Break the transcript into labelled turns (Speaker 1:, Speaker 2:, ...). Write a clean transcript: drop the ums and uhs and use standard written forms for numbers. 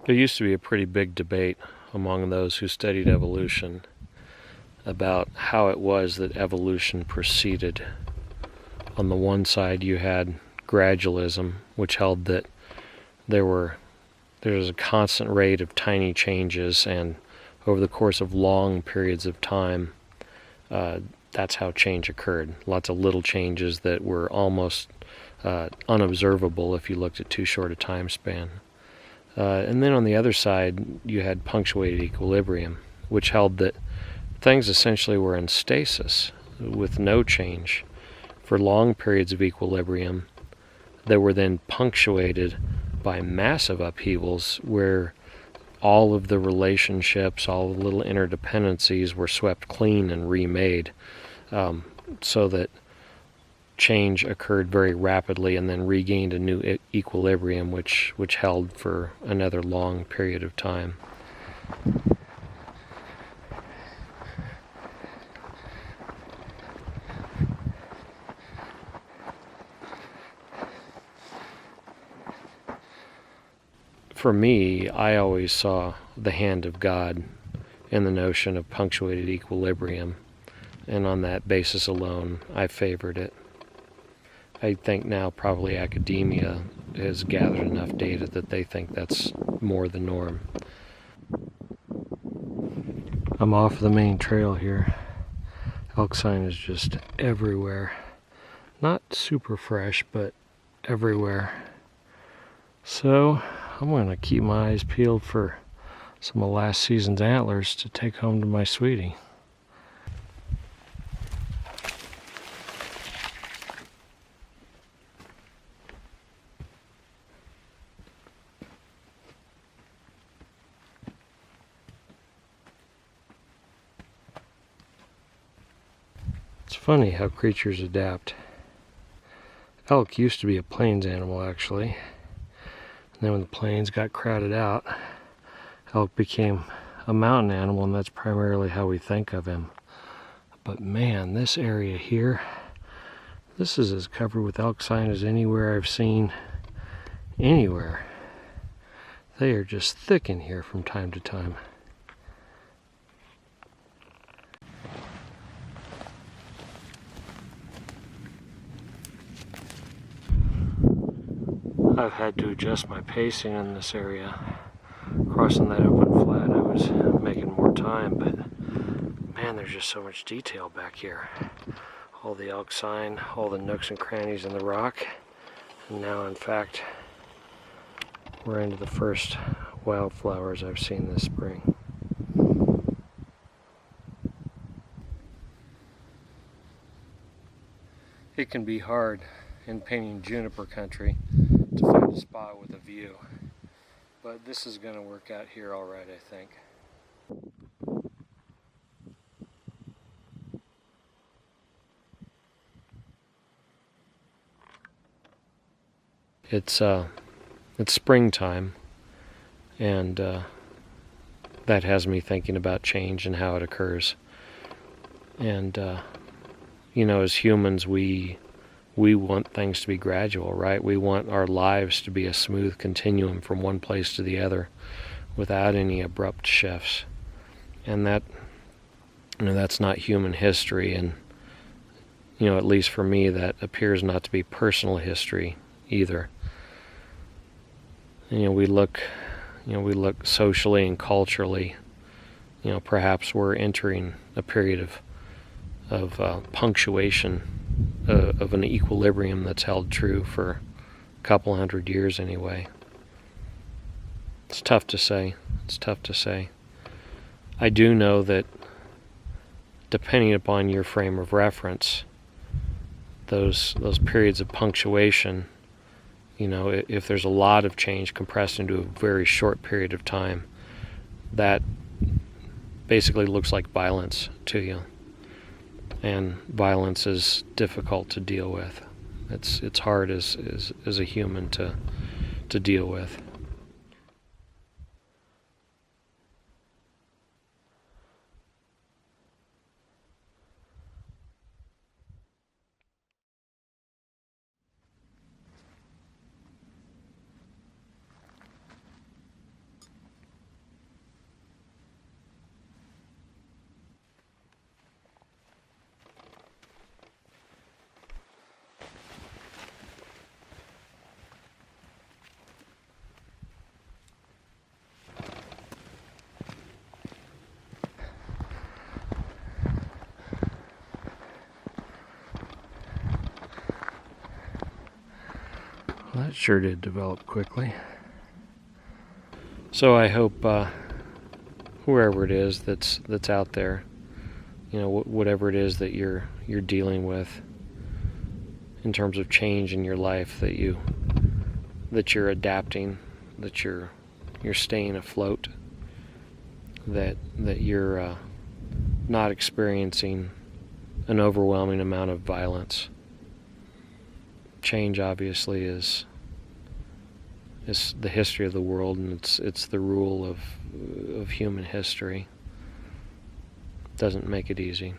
Speaker 1: There used to be a pretty big debate among those who studied evolution about how it was that evolution proceeded. On the one side, you had gradualism, which held that there was a constant rate of tiny changes, and over the course of long periods of time, that's how change occurred. Lots of little changes that were almost unobservable if you looked at too short a time span. And then on the other side, you had punctuated equilibrium, which held that things essentially were in stasis with no change for long periods of equilibrium that were then punctuated by massive upheavals where all of the relationships, all the little interdependencies were swept clean and remade, so that change occurred very rapidly and then regained a new equilibrium which held for another long period of time. For me, I always saw the hand of God in the notion of punctuated equilibrium, and on that basis alone, I favored it. I think now probably academia has gathered enough data that they think that's more the norm. I'm off the main trail here. Elk sign is just everywhere. Not super fresh, but everywhere. So I'm going to keep my eyes peeled for some of last season's antlers to take home to my sweetie. It's funny how creatures adapt. Elk used to be a plains animal, actually. And then when the plains got crowded out, elk became a mountain animal, and that's primarily how we think of him. But man, this area here, this is as covered with elk sign as anywhere I've seen anywhere. They are just thick in here from time to time. I've had to adjust my pacing in this area. Crossing that open flat, I was making more time, but man, there's just so much detail back here. All the elk sign, all the nooks and crannies in the rock, and now in fact we're into the first wildflowers I've seen this spring. It can be hard in painting juniper country to find a spot with a view, but this is going to work out here all right, I think. It's springtime, and that has me thinking about change and how it occurs. And as humans, we want things to be gradual, right? We want our lives to be a smooth continuum from one place to the other without any abrupt shifts. And that's not human history, and at least for me, that appears not to be personal history either. We look socially and culturally, perhaps we're entering a period of punctuation, of an equilibrium that's held true for a couple hundred years anyway. It's tough to say. I do know that depending upon your frame of reference, those periods of punctuation, if there's a lot of change compressed into a very short period of time, that basically looks like violence to you. And violence is difficult to deal with. It's hard as a human to deal with. Well, that sure did develop quickly. So I hope whoever it is that's out there, whatever it is that you're dealing with in terms of change in your life, that you're adapting, that you're staying afloat, that you're not experiencing an overwhelming amount of violence. Change obviously is the history of the world, and it's the rule of human history. Doesn't make it easy.